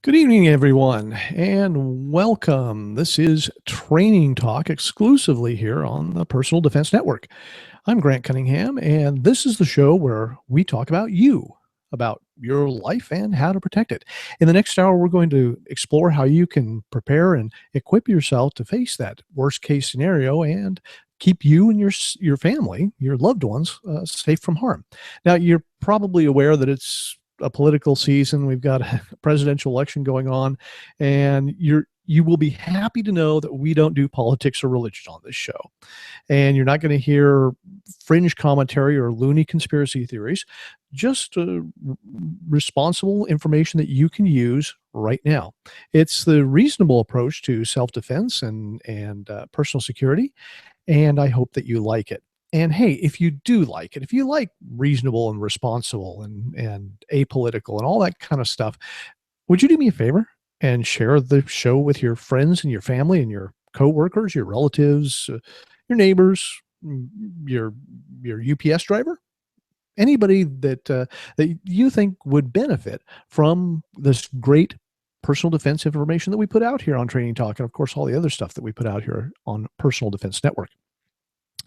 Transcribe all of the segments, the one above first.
Good evening, everyone, and welcome. This is Training Talk exclusively here on the Personal Defense Network. I'm Grant Cunningham, and this is the show where we talk about you, about your life, and how to protect it. In the next hour, we're going to explore how you can prepare and equip yourself to face that worst case scenario and keep you and your family, your loved ones, safe from harm. Now, you're probably aware that it's a political season. We've got a presidential election going on, and you will be happy to know that we don't do politics or religion on this show. And you're not going to hear fringe commentary or loony conspiracy theories, just responsible information that you can use right now. It's the reasonable approach to self-defense and personal security, and I hope that you like it. And hey, if you do like it, if you like reasonable and responsible and apolitical and all that kind of stuff, would you do me a favor and share the show with your friends and your family and your coworkers, your relatives, your neighbors, your UPS driver, anybody that you think would benefit from this great personal defense information that we put out here on Training Talk, and of course all the other stuff that we put out here on Personal Defense Network.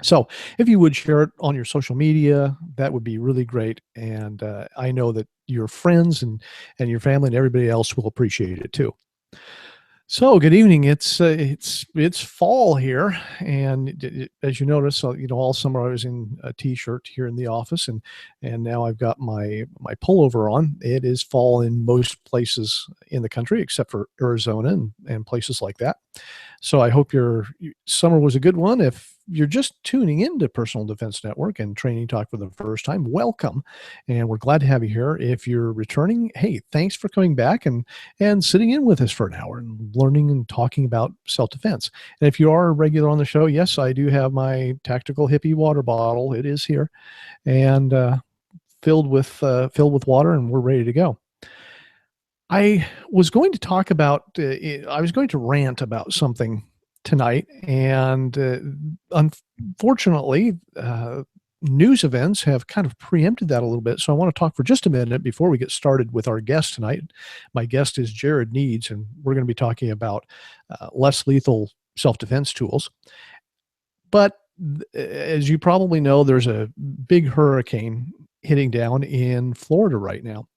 So if you would share it on your social media, that would be really great. And I know that your friends and your family and everybody else will appreciate it too. So good evening. It's fall here, and as you notice, all summer I was in a t-shirt here in the office, and now I've got my pullover on. It is fall in most places in the country, except for Arizona and places like that. So I hope your summer was a good one. If you're just tuning into Personal Defense Network and Training Talk for the first time, welcome, and we're glad to have you here. If you're returning, hey, thanks for coming back and sitting in with us for an hour and learning and talking about self-defense. And if you are a regular on the show, yes, I do have my tactical hippie water bottle. It is here and filled with water, and we're ready to go. I was going to talk about, I was going to rant about something tonight, and unfortunately, news events have kind of preempted that a little bit. So I want to talk for just a minute before we get started with our guest tonight. My guest is Jared Needs, and we're going to be talking about less lethal self-defense tools. But as you probably know, there's a big hurricane hitting down in Florida right now.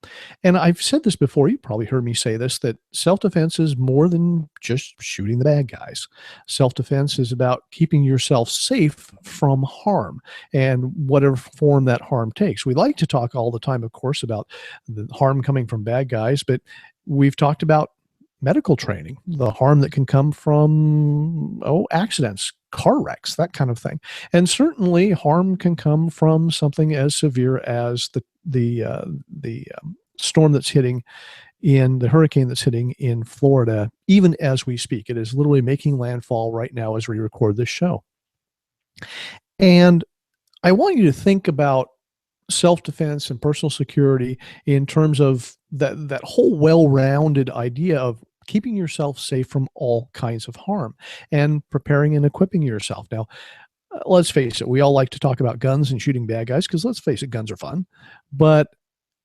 And I've said this before, you probably heard me say this, that self-defense is more than just shooting the bad guys. Self-defense is about keeping yourself safe from harm and whatever form that harm takes. We like to talk all the time, of course, about the harm coming from bad guys, but we've talked about medical training, the harm that can come from accidents, car wrecks, that kind of thing. And certainly harm can come from something as severe as the storm that's hitting in the hurricane that's hitting in Florida, even as we speak. It is literally making landfall right now as we record this show. And I want you to think about self-defense and personal security in terms of that whole well-rounded idea of keeping yourself safe from all kinds of harm and preparing and equipping yourself. Now, let's face it, we all like to talk about guns and shooting bad guys because, let's face it, guns are fun. But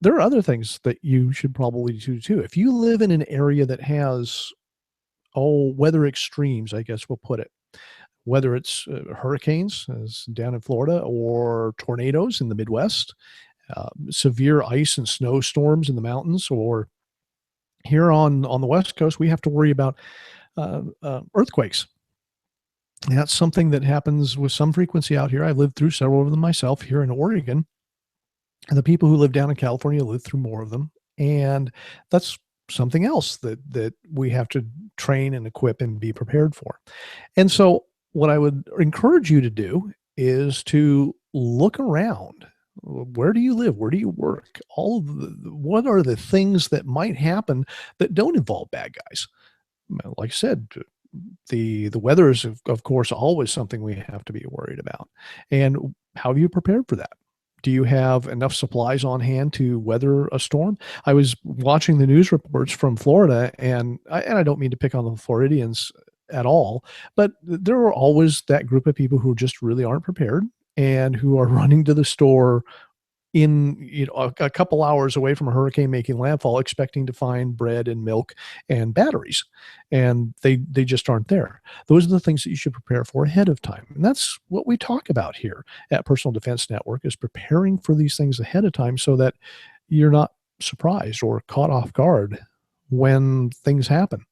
there are other things that you should probably do too. If you live in an area that has, weather extremes, I guess we'll put it, whether it's hurricanes, as down in Florida, or tornadoes in the Midwest, severe ice and snowstorms in the mountains, or here on the West Coast, we have to worry about earthquakes. And that's something that happens with some frequency out here. I've lived through several of them myself here in Oregon. And the people who live down in California live through more of them. And that's something else that we have to train and equip and be prepared for. And so what I would encourage you to do is to look around. Where do you live? Where do you work? What are the things that might happen that don't involve bad guys? Like I said, the weather is, of course, always something we have to be worried about. And how have you prepared for that? Do you have enough supplies on hand to weather a storm? I was watching the news reports from Florida, and I don't mean to pick on the Floridians at all, but there are always that group of people who just really aren't prepared and who are running to the store in, a couple hours away from a hurricane making landfall, expecting to find bread and milk and batteries, and they just aren't there. Those are the things that you should prepare for ahead of time, and that's what we talk about here at Personal Defense Network, is preparing for these things ahead of time so that you're not surprised or caught off guard when things happen.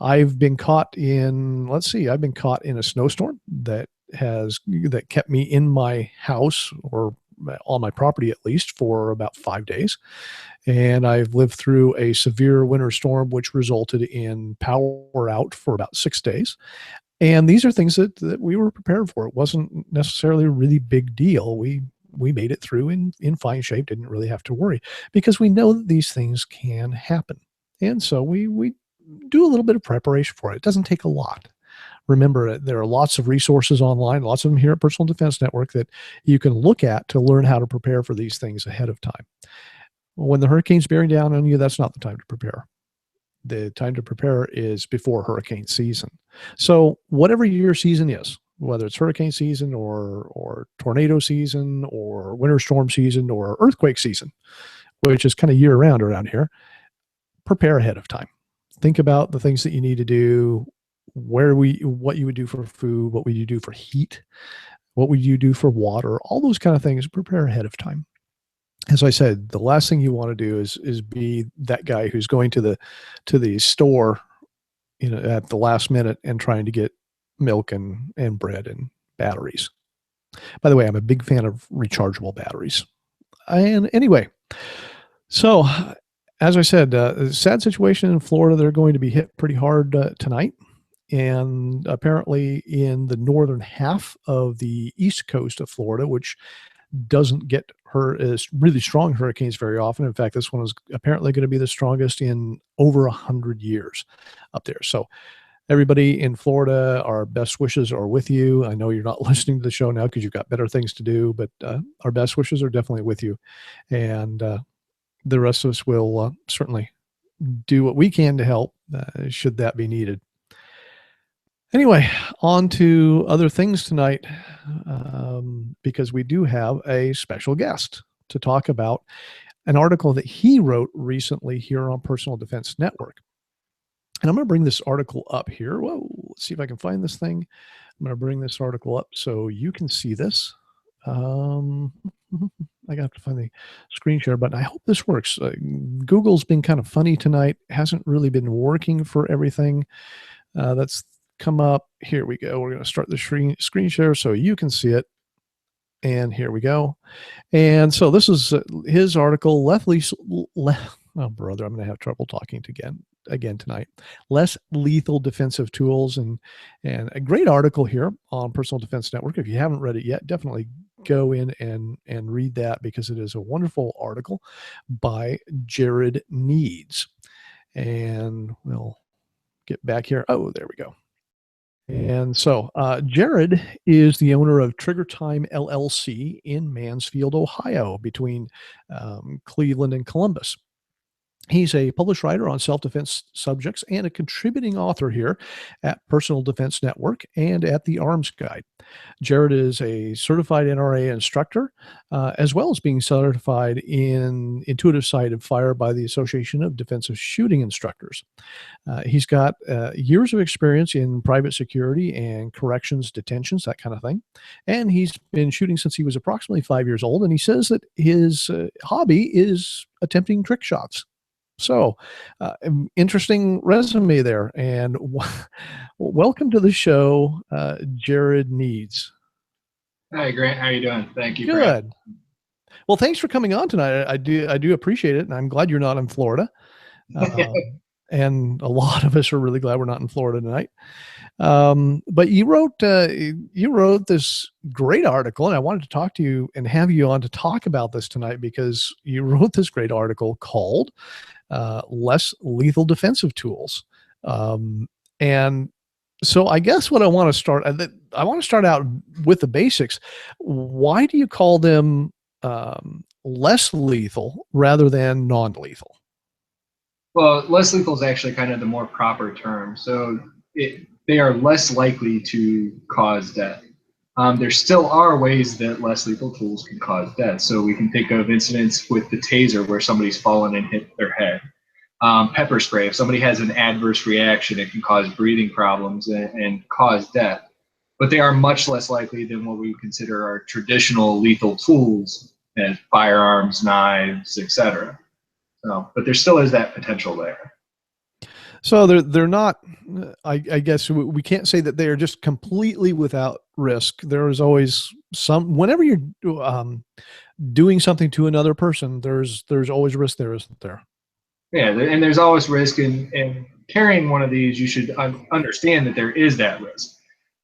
I've been caught in, I've been caught in a snowstorm that kept me in my house, or on my property at least, for about 5 days. And I've lived through a severe winter storm, which resulted in power out for about 6 days. And these are things that we were prepared for. It wasn't necessarily a really big deal. We made it through in fine shape, didn't really have to worry, because we know that these things can happen. And so we do a little bit of preparation for it. It doesn't take a lot. Remember, there are lots of resources online, lots of them here at Personal Defense Network, that you can look at to learn how to prepare for these things ahead of time. When the hurricane's bearing down on you, that's not the time to prepare. The time to prepare is before hurricane season. So whatever your season is, whether it's hurricane season or tornado season or winter storm season or earthquake season, which is kind of year round around here, prepare ahead of time. Think about the things that you need to do, what you would do for food, what would you do for heat, what would you do for water, all those kind of things. Prepare ahead of time. As I said, the last thing you want to do is be that guy who's going to the store, at the last minute and trying to get milk and bread and batteries. By the way, I'm a big fan of rechargeable batteries. And anyway, so as I said, a sad situation in Florida. They're going to be hit pretty hard tonight. And apparently in the northern half of the east coast of Florida, which doesn't get really strong hurricanes very often. In fact, this one is apparently going to be the strongest in over 100 years up there. So everybody in Florida, our best wishes are with you. I know you're not listening to the show now because you've got better things to do, but our best wishes are definitely with you. And the rest of us will certainly do what we can to help, should that be needed. Anyway, on to other things tonight, because we do have a special guest to talk about an article that he wrote recently here on Personal Defense Network. And I'm going to bring this article up here. Whoa, let's see if I can find this thing. I'm going to bring this article up so you can see this. I got to find the screen share button. I hope this works. Google's been kind of funny tonight. Hasn't really been working for everything. That's come up. Here we go. We're going to start the screen share so you can see it. And here we go. And so this is his article, oh, brother, I'm going to have trouble talking again tonight. Less lethal defensive tools, and a great article here on Personal Defense Network. If you haven't read it yet, definitely go in and read that, because it is a wonderful article by Jared Needs. And we'll get back here. Oh, there we go. And so Jared is the owner of Trigger Time LLC in Mansfield, Ohio, between Cleveland and Columbus. He's a published writer on self-defense subjects and a contributing author here at Personal Defense Network and at the Arms Guide. Jared is a certified NRA instructor, as well as being certified in intuitive sight and fire by the Association of Defensive Shooting Instructors. He's got years of experience in private security and corrections, detentions, that kind of thing. And he's been shooting since he was approximately 5 years old. And he says that his hobby is attempting trick shots. So, interesting resume there. And welcome to the show, Jared Needs. Hi, Grant. How are you doing? Thank you. Good. Well, thanks for coming on tonight. I do appreciate it, and I'm glad you're not in Florida. And a lot of us are really glad we're not in Florida tonight. But you wrote this great article, and I wanted to talk to you and have you on to talk about this tonight, because you wrote this great article called Less Lethal Defensive Tools. And so I guess what I want to start out with the basics. Why do you call them less lethal rather than non-lethal? Well, less lethal is actually kind of the more proper term. So they are less likely to cause death. there still are ways that less lethal tools can cause death. So we can think of incidents with the taser where somebody's fallen and hit their head. Pepper spray, if somebody has an adverse reaction, it can cause breathing problems and cause death. But they are much less likely than what we consider our traditional lethal tools, as firearms, knives, etc. So, but there still is that potential there. So they're not. I guess we can't say that they are just completely without risk. There is always some. Whenever you're doing something to another person, there's always risk there, isn't there? Yeah, and there's always risk in carrying one of these. You should understand that there is that risk.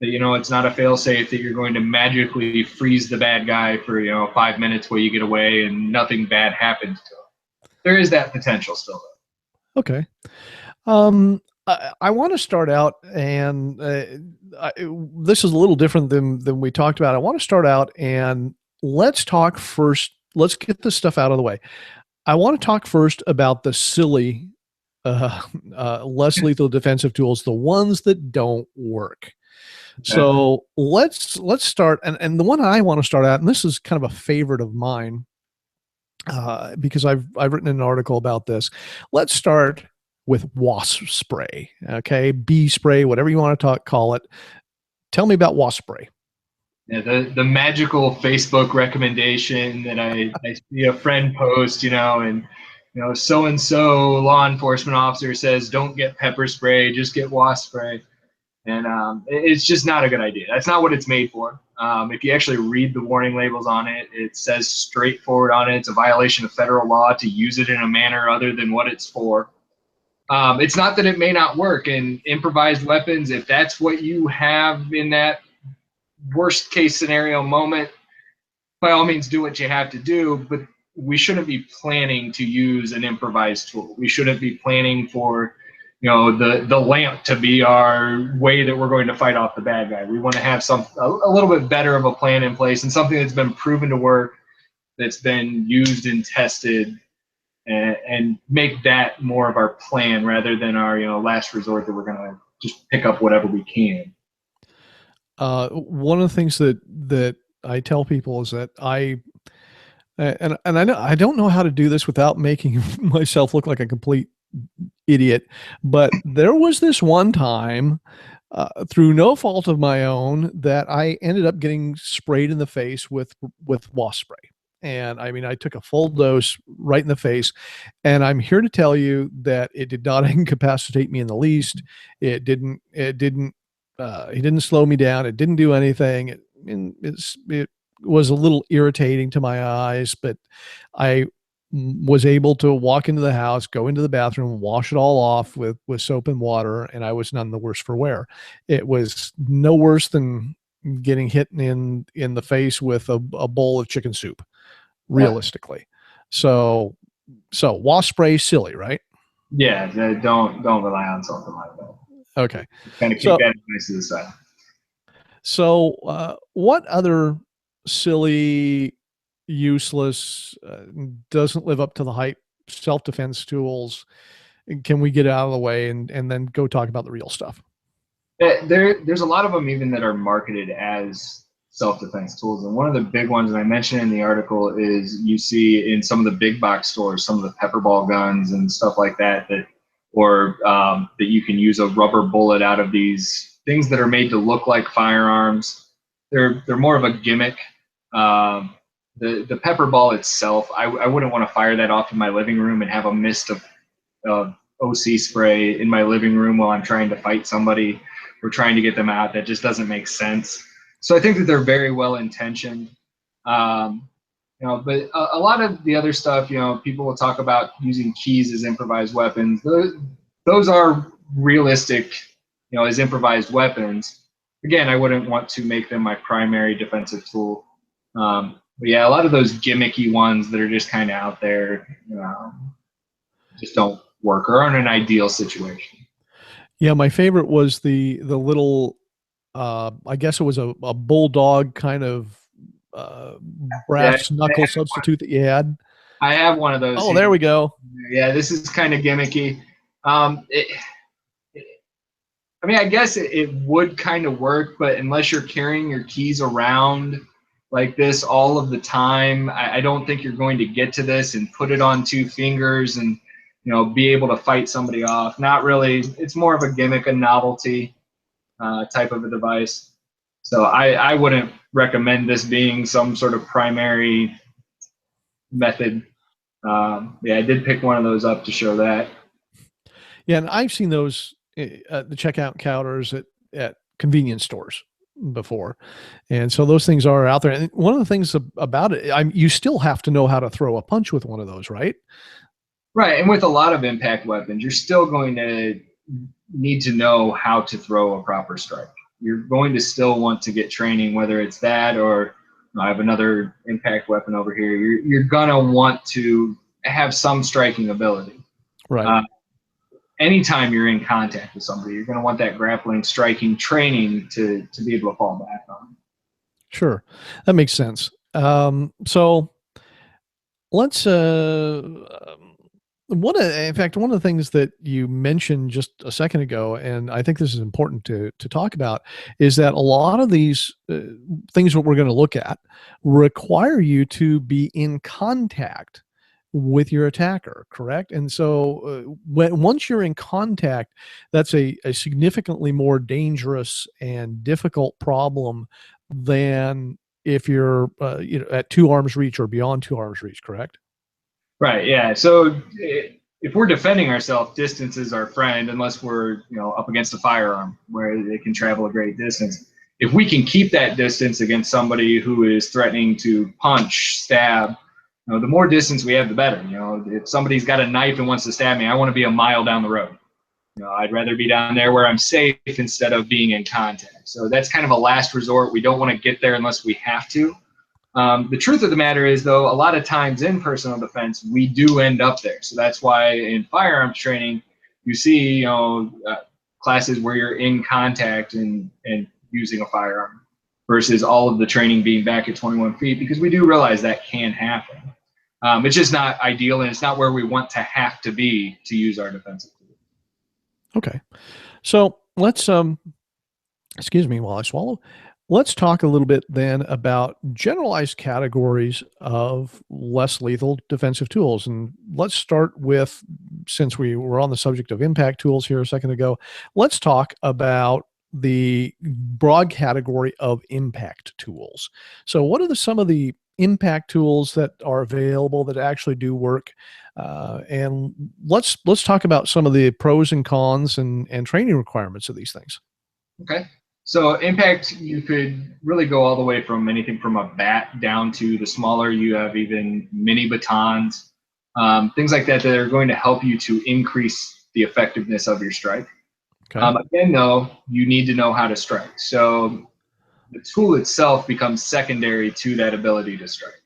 That, it's not a fail-safe that you're going to magically freeze the bad guy for 5 minutes while you get away and nothing bad happens to him. There is that potential still. Okay. I want to start out, and this is a little different than we talked about. I want to start out and let's talk first. Let's get this stuff out of the way. I want to talk first about the silly, less lethal defensive tools, the ones that don't work. So let's start, and the one I want to start out, and this is kind of a favorite of mine, because I've written an article about this. Let's start with wasp spray, okay, bee spray, whatever you want to call it. Tell me about wasp spray. Yeah, the magical Facebook recommendation that I see a friend post, and so and so law enforcement officer says don't get pepper spray, just get wasp spray. And it's just not a good idea. That's not what it's made for. If you actually read the warning labels on it, it says straightforward on it, it's a violation of federal law to use it in a manner other than what it's for. It's not that it may not work. And improvised weapons, if that's what you have in that worst case scenario moment, by all means do what you have to do. But we shouldn't be planning to use an improvised tool. We shouldn't be planning for the lamp to be our way that we're going to fight off the bad guy. We want to have a little bit better of a plan in place, and something that's been proven to work, that's been used and tested, and make that more of our plan rather than our last resort that we're going to just pick up whatever we can. One of the things that I tell people is that I know I don't know how to do this without making myself look like a complete idiot, but there was this one time, through no fault of my own, that I ended up getting sprayed in the face with wasp spray. And I mean, I took a full dose right in the face, and I'm here to tell you that it did not incapacitate me in the least. It didn't slow me down. It didn't do anything. It was a little irritating to my eyes, but I was able to walk into the house, go into the bathroom, wash it all off with soap and water, and I was none the worse for wear. It was no worse than getting hit in the face with a bowl of chicken soup, realistically. So wasp spray, silly, right? Yeah, don't rely on something like that. Okay. Kind of keep that advice to the side. So what other silly, useless, doesn't live up to the hype self-defense tools can we get out of the way and then go talk about the real stuff? There's a lot of them even that are marketed as self-defense tools, and one of the big ones that I mentioned in the article is you see in some of the big box stores, some of the pepper ball guns and stuff like that, or that you can use a rubber bullet out of these things that are made to look like firearms. They're more of a gimmick. The pepper ball itself, I wouldn't want to fire that off in my living room and have a mist of OC spray in my living room while I'm trying to fight somebody or trying to get them out. That just doesn't make sense. So I think that they're very well intentioned. But a lot of the other stuff, people will talk about using keys as improvised weapons. Those are realistic, as improvised weapons. Again, I wouldn't want to make them my primary defensive tool. But yeah, a lot of those gimmicky ones that are just kind of out there, just don't work or aren't an ideal situation. Yeah, my favorite was the little, I guess it was a bulldog kind of brass knuckle substitute that you had. I have one of those. Oh, there we go. Yeah, this is kind of gimmicky. I mean, I guess it would kind of work, but unless you're carrying your keys around like this all of the time, I don't think you're going to get to this and put it on 2 fingers and, be able to fight somebody off. Not really. It's more of a gimmick, a novelty type of a device. So I wouldn't recommend this being some sort of primary method. Yeah, I did pick one of those up to show that. Yeah, and I've seen those at the checkout counters at convenience stores before. And so those things are out there. And one of the things about it, you still have to know how to throw a punch with one of those, right? Right. And with a lot of impact weapons, you're still going to need to know how to throw a proper strike. You're going to still want to get training, whether it's that or I have another impact weapon over here. You're going to want to have some striking ability. Right. Anytime you're in contact with somebody, you're going to want that grappling, striking training to be able to fall back on. Sure. That makes sense. So let's, one of the things that you mentioned just a second ago, and I think this is important to talk about, is that a lot of these things that we're going to look at require you to be in contact with your attacker, correct? And so once you're in contact, that's a significantly more dangerous and difficult problem than if you're at 2 arms reach or beyond 2 arms reach, correct? Right. Yeah. So if we're defending ourselves, distance is our friend, unless we're up against a firearm where it can travel a great distance. If we can keep that distance against somebody who is threatening to punch, stab, the more distance we have, the better. If somebody's got a knife and wants to stab me, I want to be a mile down the road. I'd rather be down there where I'm safe instead of being in contact. So that's kind of a last resort. We don't want to get there unless we have to. The truth of the matter is, though, a lot of times in personal defense, we do end up there. So that's why in firearms training, you see, classes where you're in contact and using a firearm versus all of the training being back at 21 feet, because we do realize that can happen. It's just not ideal, and it's not where we want to have to be to use our defensive tools. Okay. So let's, excuse me while I swallow. Let's talk a little bit then about generalized categories of less lethal defensive tools. And let's start with, since we were on the subject of impact tools here a second ago, let's talk about the broad category of impact tools. So what are some of the impact tools that are available that actually do work? And let's talk about some of the pros and cons and training requirements of these things. Okay. So impact, you could really go all the way from anything from a bat down to the smaller. You have even mini batons, things like that are going to help you to increase the effectiveness of your strike. Okay. Again, though, you need to know how to strike. So the tool itself becomes secondary to that ability to strike.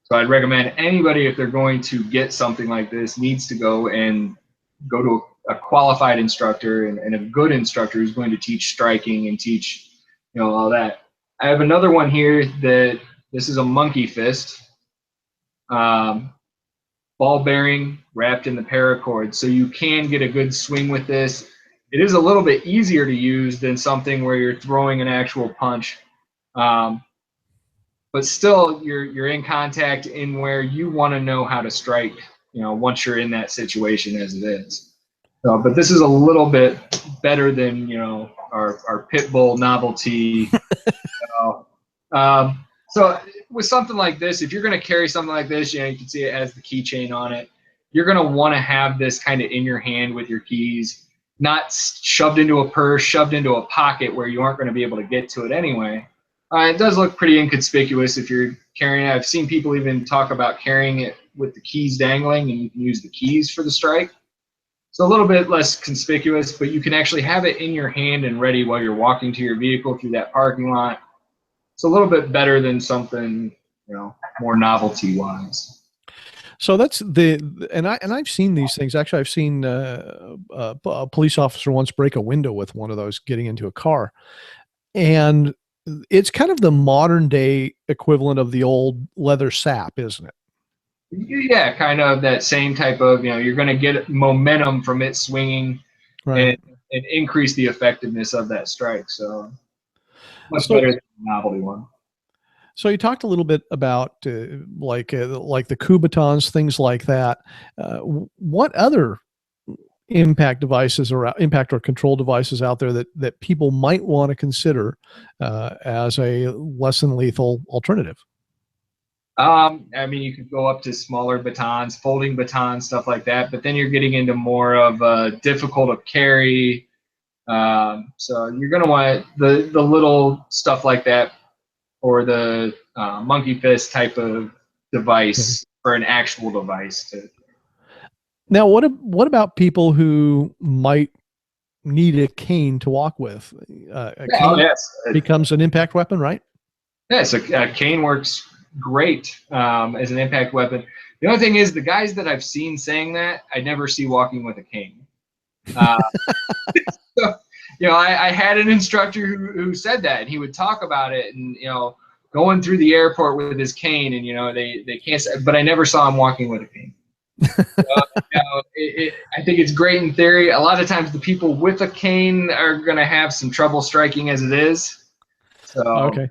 So I'd recommend anybody, if they're going to get something like this, needs to go to a qualified instructor and a good instructor who's going to teach striking and teach, all that. I have another one here that this is a monkey fist, ball bearing wrapped in the paracord. So you can get a good swing with this. It is a little bit easier to use than something where you're throwing an actual punch. But still you're in contact in where you want to know how to strike, once you're in that situation as it is. So, but this is a little bit better than, our pit bull novelty. So with something like this, if you're going to carry something like this, you can see it has the keychain on it. You're going to want to have this kind of in your hand with your keys, not shoved into a purse, shoved into a pocket where you aren't going to be able to get to it anyway. It does look pretty inconspicuous if you're carrying it. I've seen people even talk about carrying it with the keys dangling, and you can use the keys for the strike. It's a little bit less conspicuous, but you can actually have it in your hand and ready while you're walking to your vehicle through that parking lot. It's a little bit better than something, more novelty-wise. So that's and I've seen these things. Actually, I've seen a police officer once break a window with one of those getting into a car, and it's kind of the modern day equivalent of the old leather sap, isn't it? Yeah, kind of that same type of, you're going to get momentum from it swinging. Right. and increase the effectiveness of that strike. So much So, better than the novelty one. so you talked a little bit about like the Kubatons, things like that. What other impact devices or impact or control devices out there that people might want to consider as a less than lethal alternative? I mean, you could go up to smaller batons, folding batons, stuff like that, but then you're getting into more of difficult to carry. So you're going to want the little stuff like that, or the monkey fist type of Okay. device for an actual device. Now, what about people who might need a cane to walk with? A Yeah, oh cane yes, becomes an impact weapon, right? yes. A cane works great as an impact weapon. The only thing is, the guys that I've seen saying that, I never see walking with a cane. Uh, so, I had an instructor who said that, and he would talk about it, and going through the airport with his cane, and they can't. But I never saw him walking with a cane. I think it's great in theory. A lot of times, the people with a cane are going to have some trouble striking as it is. So. Okay.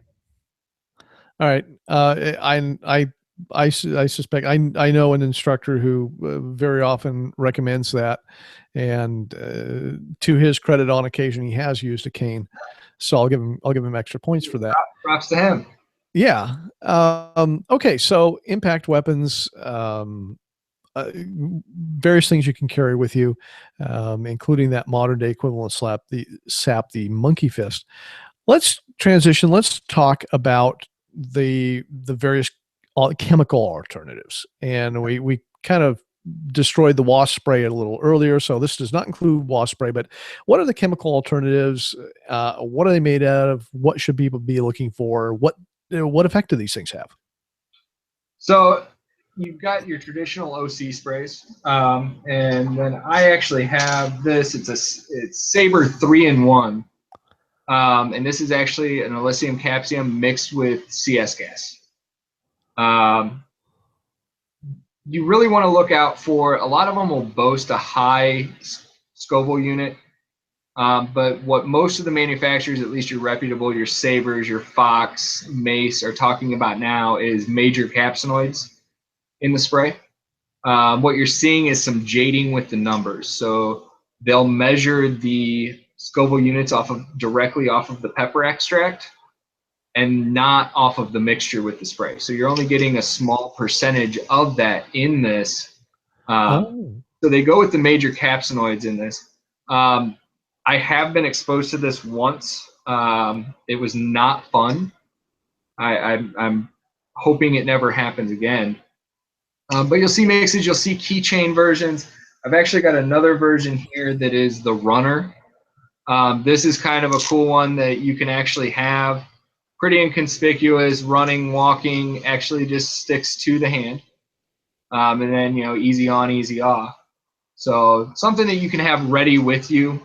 All right. I suspect I know an instructor who very often recommends that, and to his credit, on occasion he has used a cane, so I'll give him extra points for that. Props to him. Yeah. Okay. So impact weapons, various things you can carry with you, including that modern day equivalent SAP, the monkey fist. Let's transition. Let's talk about the various chemical alternatives, and we kind of destroyed the wasp spray a little earlier, so this does not include wasp spray. But what are the chemical alternatives? What are they made out of? What should people be looking for? What effect do these things have? So you've got your traditional OC sprays, and then I actually have this. It's Saber 3-in-1, and this is actually an Elysium capsium mixed with CS gas. You really want to look out for, a lot of them will boast a high Scoville unit, but what most of the manufacturers, at least your reputable, your Sabers, your Fox, Mace, are talking about now is major capsinoids in the spray. What you're seeing is some jading with the numbers. So they'll measure the Scoville units directly off of the pepper extract and not off of the mixture with the spray. So you're only getting a small percentage of that in this. Oh, So they go with the major capsinoids in this. I have been exposed to this once. It was not fun. I'm hoping it never happens again. But you'll see mixes, you'll see keychain versions. I've actually got another version here that is the runner. This is kind of a cool one that you can actually have. Pretty inconspicuous, running, walking, actually just sticks to the hand. And then, easy on, easy off. So something that you can have ready with you.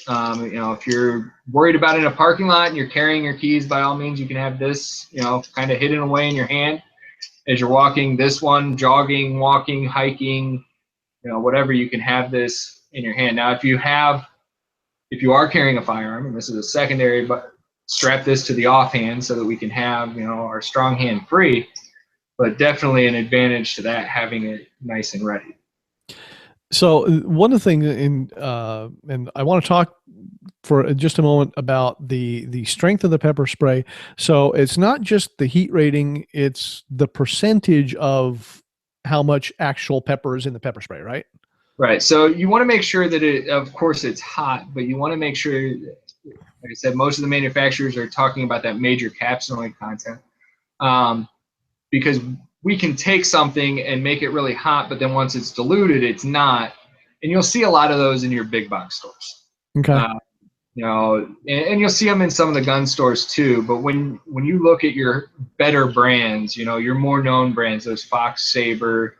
If you're worried about it in a parking lot and you're carrying your keys, by all means, you can have this, kind of hidden away in your hand as you're walking. This one, jogging, walking, hiking, whatever, you can have this in your hand. Now, if you are carrying a firearm, and this is a secondary, but strap this to the offhand so that we can have, our strong hand free. But definitely an advantage to that, having it nice and ready. so one of the things and I want to talk for just a moment about the strength of the pepper spray. So it's not just the heat rating; it's the percentage of how much actual pepper is in the pepper spray, right? Right. So you want to make sure that of course, it's hot, but you want to make sure, like I said, most of the manufacturers are talking about that major capsinoid content, because we can take something and make it really hot, but then once it's diluted, it's not. And you'll see a lot of those in your big box stores. Okay. And you'll see them in some of the gun stores too. But when you look at your better brands, your more known brands, those Fox, Saber,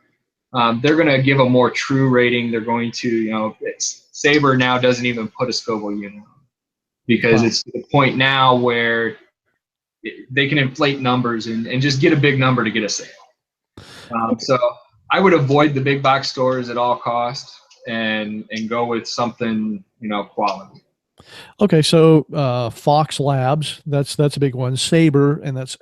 they're going to give a more true rating. They're going to, Saber now doesn't even put a Scoville unit on, because Wow. it's to the point now where they can inflate numbers and just get a big number to get a sale. Okay. So I would avoid the big box stores at all costs. and go with something, quality. Okay, so Fox Labs, that's a big one. Sabre, and that's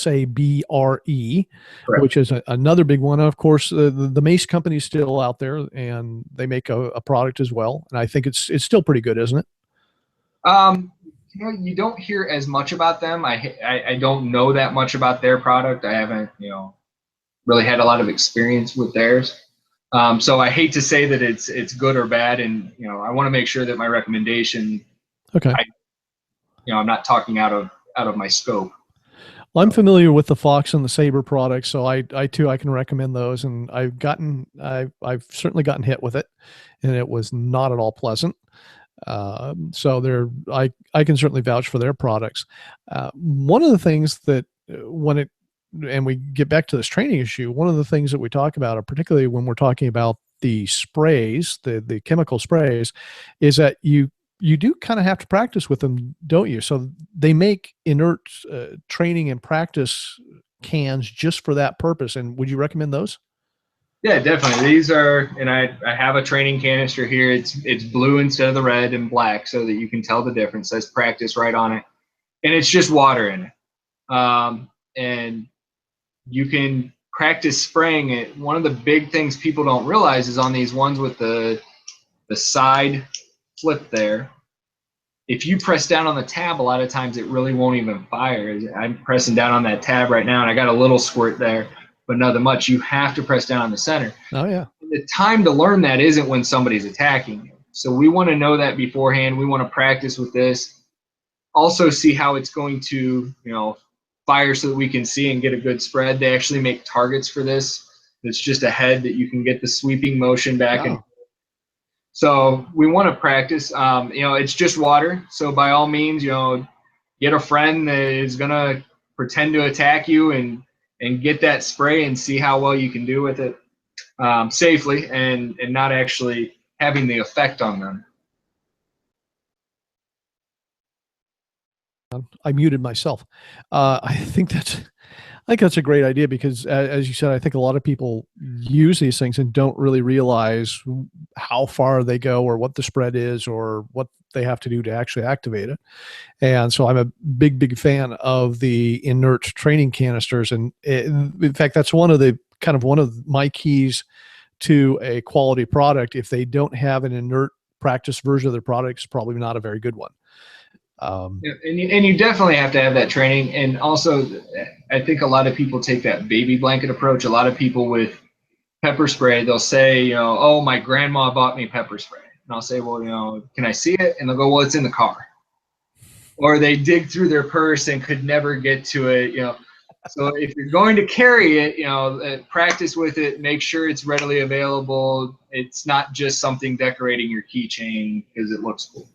Sabre, Correct. which is another big one. Of course, the Mace company is still out there, and they make a product as well. And I think it's still pretty good, isn't it? You don't hear as much about them. I don't know that much about their product. I haven't, really had a lot of experience with theirs. So I hate to say that it's good or bad, and I want to make sure that my recommendation, Okay. I'm not talking out of my scope. Well, I'm familiar with the Fox and the Sabre products, so I too I can recommend those. And I've certainly gotten hit with it, and it was not at all pleasant. So I can certainly vouch for their products. One of the things that when it and we get back to this training issue, one of the things that we talk about, particularly when we're talking about the sprays, the chemical sprays, is that you do kind of have to practice with them, don't you? So they make inert training and practice cans just for that purpose. And would you recommend those? Yeah, definitely. These are, and I have a training canister here. It's blue instead of the red and black, so that you can tell the difference. It says practice right on it, and it's just water in it. And you can practice spraying it. One of the big things people don't realize is on these ones with the side flip there, if you press down on the tab, a lot of times it really won't even fire. I'm pressing down on that tab right now, and I got a little squirt there, but nothing much. You have to press down on the center. Oh, yeah. The time to learn that isn't when somebody's attacking you. So we want to know that beforehand. We want to practice with this. Also see how it's going to, fire so that we can see and get a good spread. They actually make targets for this. It's just a head that you can get the sweeping motion back and Wow. so we want to practice. It's just water. So by all means, get a friend that is gonna pretend to attack you and get that spray and see how well you can do with it safely and not actually having the effect on them. I muted myself. I think that's a great idea because, as you said, I think a lot of people use these things and don't really realize how far they go or what the spread is or what they have to do to actually activate it. And so I'm a big fan of the inert training canisters. And in fact, that's one of my keys to a quality product. If they don't have an inert practice version of their product, it's probably not a very good one. Yeah, and you definitely have to have that training. And also, I think a lot of people take that baby blanket approach. A lot of people with pepper spray, they'll say, oh, my grandma bought me pepper spray. And I'll say, well, can I see it? And they'll go, well, it's in the car. Or they dig through their purse and could never get to it, So if you're going to carry it, practice with it, make sure it's readily available. It's not just something decorating your keychain because it looks cool.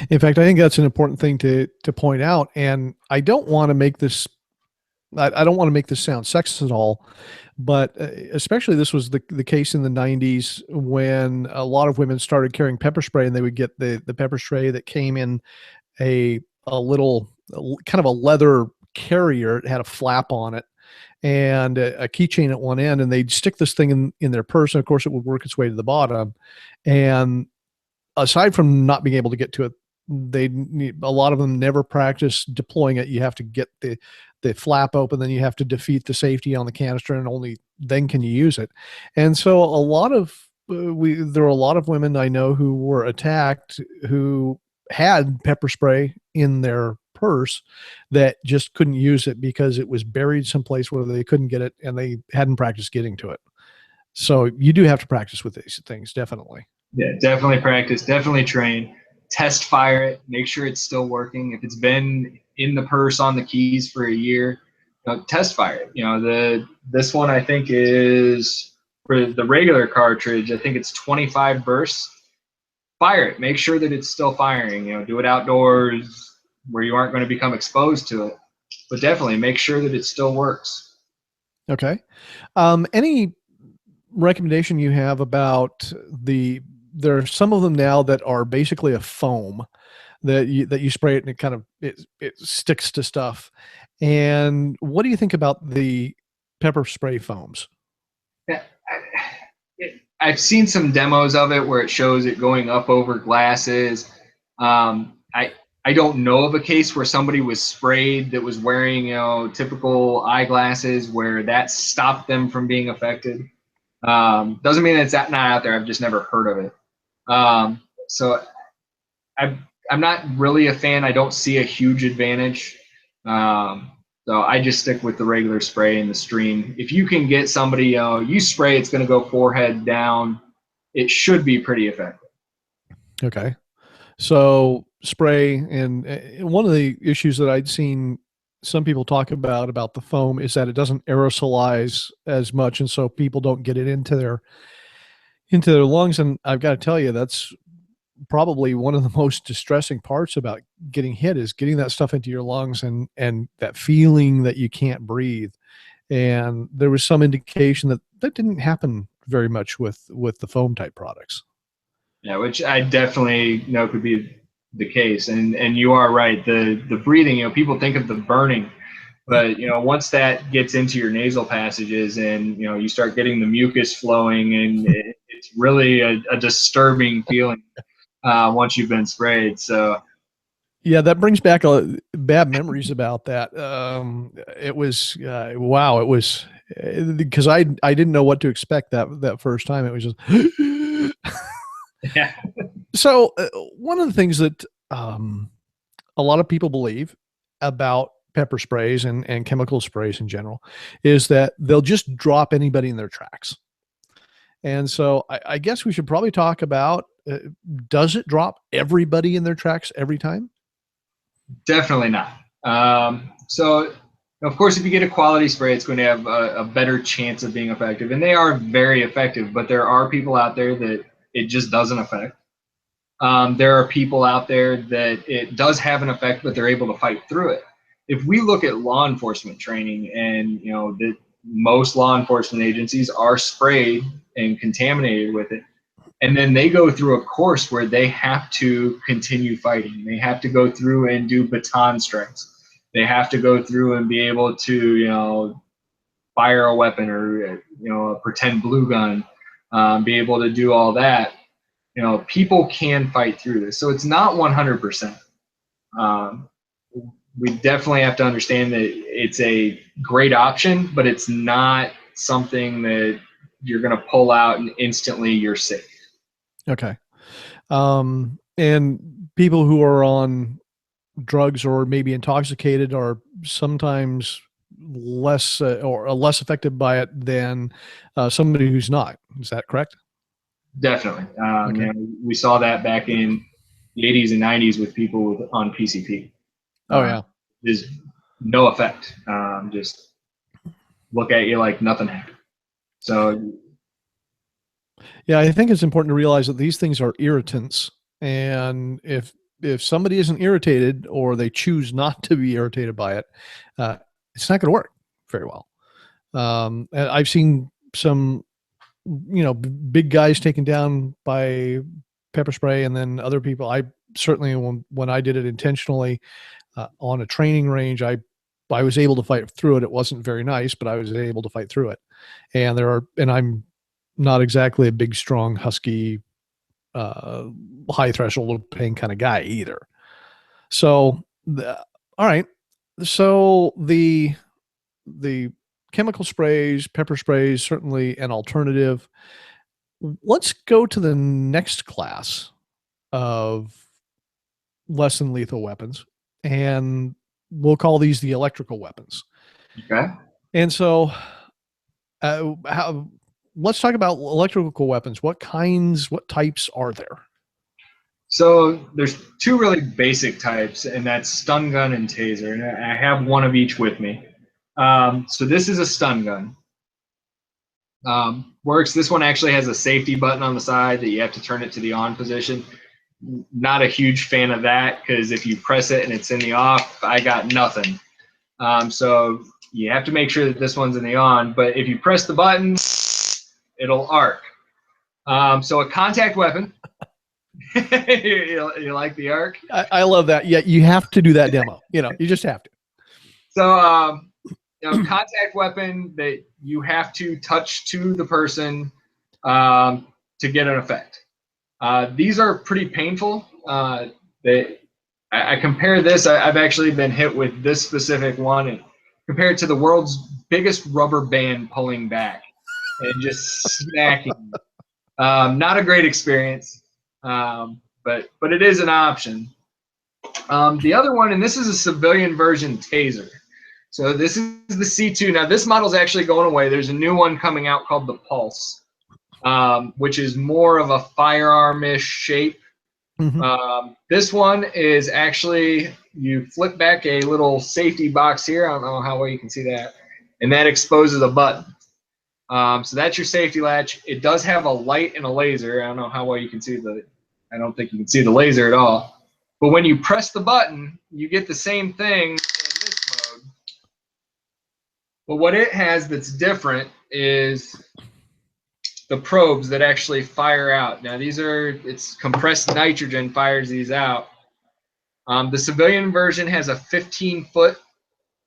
In fact, I think that's an important thing to point out. And I don't want to make this I don't want to make this sound sexist at all, but especially this was the case in the 90s when a lot of women started carrying pepper spray, and they would get the pepper spray that came in a little kind of a leather carrier. It had a flap on it and a keychain at one end, and they'd stick this thing in their purse. And of course, it would work its way to the bottom. And aside from not being able to get to it, a lot of them never practice deploying it. You have to get the flap open, then you have to defeat the safety on the canister, and only then can you use it. And so a lot of there are a lot of women I know who were attacked who had pepper spray in their purse that just couldn't use it because it was buried someplace where they couldn't get it, and they hadn't practiced getting to it. So you do have to practice with these things, definitely. Yeah, definitely practice, definitely train, test fire it, make sure it's still working. If it's been in the purse on the keys for a year, test fire it. This one I think is for the regular cartridge. I think it's 25 bursts. Fire it. Make sure that it's still firing. Do it outdoors where you aren't going to become exposed to it. But definitely make sure that it still works. Okay. Any recommendation you have about there are some of them now that are basically a foam that you spray it and it sticks to stuff. And what do you think about the pepper spray foams? Yeah, I've seen some demos of it where it shows it going up over glasses. I don't know of a case where somebody was sprayed that was wearing, typical eyeglasses where that stopped them from being affected. Doesn't mean it's not out there. I've just never heard of it. So I'm not really a fan. I don't see a huge advantage. So I just stick with the regular spray and the stream. If you can get somebody, you spray, it's going to go forehead down. It should be pretty effective. Okay. So spray, and one of the issues that I'd seen some people talk about the foam is that it doesn't aerosolize as much, and so people don't get it into their lungs. And I've got to tell you, that's probably one of the most distressing parts about getting hit, is getting that stuff into your lungs and that feeling that you can't breathe. And there was some indication that that didn't happen very much with the foam type products. Yeah, which I definitely know could be the case. And you are right. The breathing, people think of the burning, but once that gets into your nasal passages and you start getting the mucus flowing, and it's really a disturbing feeling once you've been sprayed. So yeah, that brings back bad memories about that. It was wow. It was because I didn't know what to expect that first time. It was just yeah. so. One of the things that a lot of people believe about pepper sprays and chemical sprays in general is that they'll just drop anybody in their tracks. And so I guess we should probably talk about, does it drop everybody in their tracks every time? Definitely not. So, of course, if you get a quality spray, it's going to have a better chance of being effective. And they are very effective, but there are people out there that it just doesn't affect. There are people out there that it does have an effect, but they're able to fight through it. If we look at law enforcement training, and that most law enforcement agencies are sprayed and contaminated with it, and then they go through a course where they have to continue fighting. They have to go through and do baton strikes. They have to go through and be able to, fire a weapon, or, a pretend blue gun, be able to do all that. People can fight through this. So it's not 100%. We definitely have to understand that it's a great option, but it's not something that you're going to pull out and instantly you're safe. Okay. And people who are on drugs or maybe intoxicated are sometimes less or less affected by it than somebody who's not. Is that correct? Definitely. Okay. We saw that back in the 80s and 90s with people on PCP. Oh yeah. There's no effect. Just look at you like nothing happened. So yeah, I think it's important to realize that these things are irritants, and if somebody isn't irritated or they choose not to be irritated by it, it's not going to work very well. And I've seen some, big guys taken down by pepper spray, and then other people. I certainly, when I did it intentionally on a training range, I was able to fight through it. It wasn't very nice, but I was able to fight through it. And I'm not exactly a big, strong, husky, high threshold of pain kind of guy either. So, all right. So the chemical sprays, pepper sprays, certainly an alternative. Let's go to the next class of less than lethal weapons, and we'll call these the electrical weapons. okay. And so, let's talk about electrical weapons. What types are there? So there's two really basic types, and that's stun gun and taser. And I have one of each with me. So this is a stun gun. Works. This one actually has a safety button on the side that you have to turn it to the on position. Not a huge fan of that, because if you press it and it's in the off, I got nothing. So you have to make sure that this one's in the on, but if you press the button, it'll arc. So a contact weapon. you like the arc? I love that. Yeah, you have to do that demo. You just have to. So contact weapon that you have to touch to the person. to get an effect. These are pretty painful. I compare this. I've actually been hit with this specific one and compared to the world's biggest rubber band pulling back and just smacking. Not a great experience, but it is an option. The other one, and this is a civilian version taser. So this is the C2. Now this model is actually going away. There's a new one coming out called the Pulse, which is more of a firearm-ish shape. This one is actually, you flip back a little safety box here. I don't know how well you can see that. And that exposes a button. So that's your safety latch. It does have a light and a laser. I don't know how well you can see I don't think you can see the laser at all. But when you press the button, you get the same thing in this mode. But what it has that's different is the probes that actually fire out. Now it's compressed nitrogen fires these out. The civilian version has a 15-foot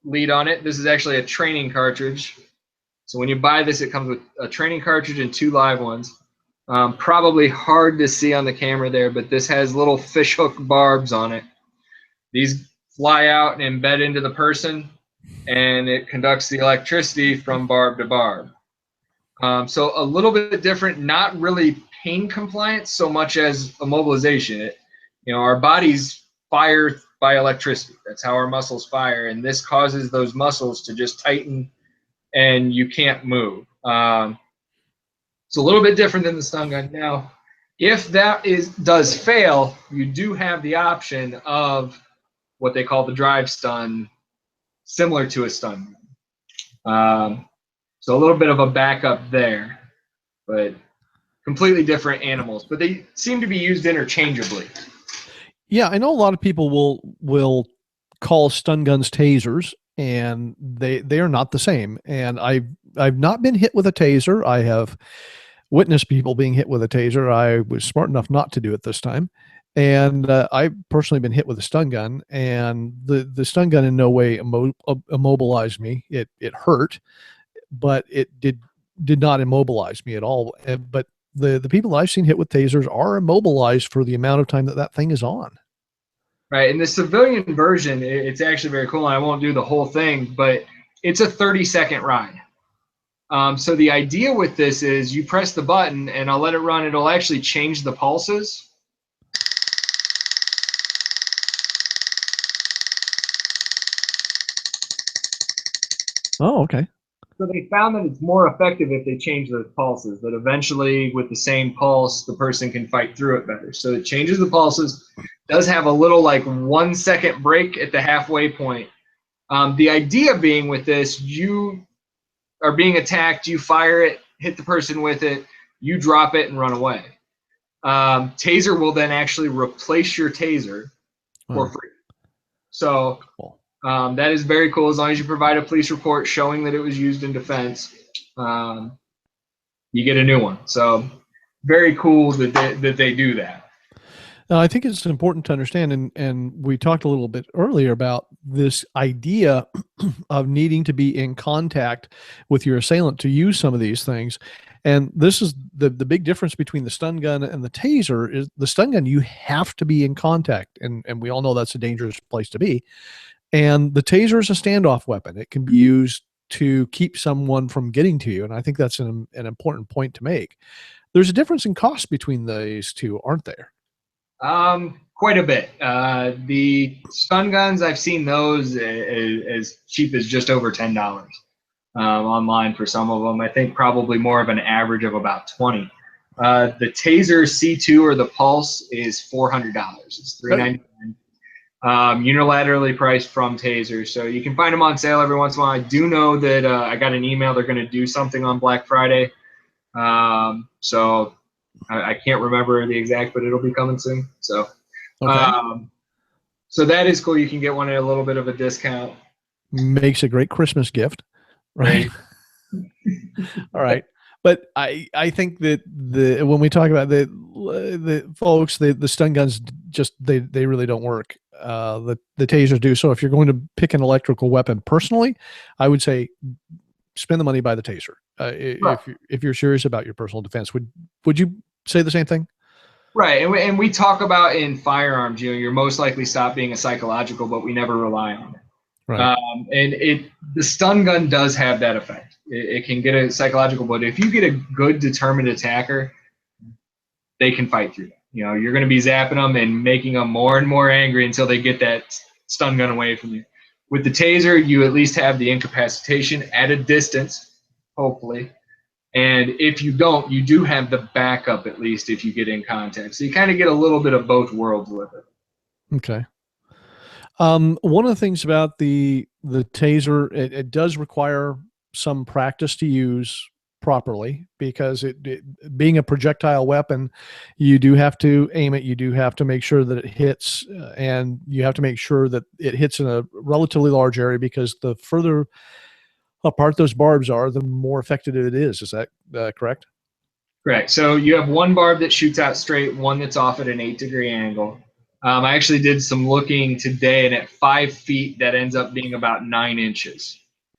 lead on it. This is actually a training cartridge. So when you buy this, it comes with a training cartridge and 2 live ones. Probably hard to see on the camera there, but this has little fishhook barbs on it. These fly out and embed into the person, and it conducts the electricity from barb to barb. So a little bit different, not really pain compliant so much as immobilization. Our bodies fire by electricity. That's how our muscles fire, and this causes those muscles to just tighten, and you can't move. It's a little bit different than the stun gun. Now, if that does fail, you do have the option of what they call the drive stun, similar to a stun gun. So a little bit of a backup there, but completely different animals. But they seem to be used interchangeably. Yeah, I know a lot of people will call stun guns tasers, and they are not the same. And I've not been hit with a taser. I have witnessed people being hit with a taser. I was smart enough not to do it this time. And I've personally been hit with a stun gun, and the stun gun in no way immobilized me. It hurt, but it did not immobilize me at all. But the people that I've seen hit with tasers are immobilized for the amount of time that thing is on. Right. In the civilian version, it's actually very cool. And I won't do the whole thing, but it's a 30-second ride. So the idea with this is you press the button and I'll let it run. It'll actually change the pulses. Oh, okay. So they found that it's more effective if they change those pulses, that eventually with the same pulse, the person can fight through it better. So it changes the pulses, does have a little like 1 second break at the halfway point. The idea being with this, you are being attacked, you fire it, hit the person with it, you drop it and run away. Taser will then actually replace your taser for free. So that is very cool. As long as you provide a police report showing that it was used in defense, you get a new one. So very cool that they do that. I think it's important to understand, and we talked a little bit earlier about this idea of needing to be in contact with your assailant to use some of these things. And this is the big difference between the stun gun and the taser. Is the stun gun, you have to be in contact, and we all know that's a dangerous place to be. And the taser is a standoff weapon. It can be used to keep someone from getting to you, and I think that's an important point to make. There's a difference in cost between these two, aren't there? Quite a bit. The stun guns, I've seen those as cheap as just over $10 online for some of them. I think probably more of an average of about $20. The Taser C2 or the Pulse is $400. It's $399. Unilaterally priced from Taser, so you can find them on sale every once in a while. I do know that I got an email they're going to do something on Black Friday. So I can't remember the exact, but it'll be coming soon. So, okay. So that is cool. You can get one at a little bit of a discount. Makes a great Christmas gift, right? All right. But I think that when we talk about the folks, the stun guns just they really don't work. The tasers do. So if you're going to pick an electrical weapon personally, I would say spend the money, buy the taser. Right. If you're serious about your personal defense, would you say the same thing? Right, and we talk about in firearms, you're most likely stop being a psychological, but we never rely on it. Right. And the stun gun does have that effect. It can get a psychological, but if you get a good determined attacker, they can fight through that. You're going to be zapping them and making them more and more angry until they get that stun gun away from you. With the taser, you at least have the incapacitation at a distance, hopefully. And if you don't, you do have the backup at least if you get in contact. So you kind of get a little bit of both worlds with it. Okay. One of the things about the taser, it does require some practice to use properly, because it being a projectile weapon, you do have to aim it. You do have to make sure that it hits, and you have to make sure that it hits in a relatively large area, because the further apart those barbs are, the more effective it is. Is that correct? Correct. So you have one barb that shoots out straight, one that's off at an 8-degree angle. I actually did some looking today, and at 5 feet, that ends up being about 9 inches.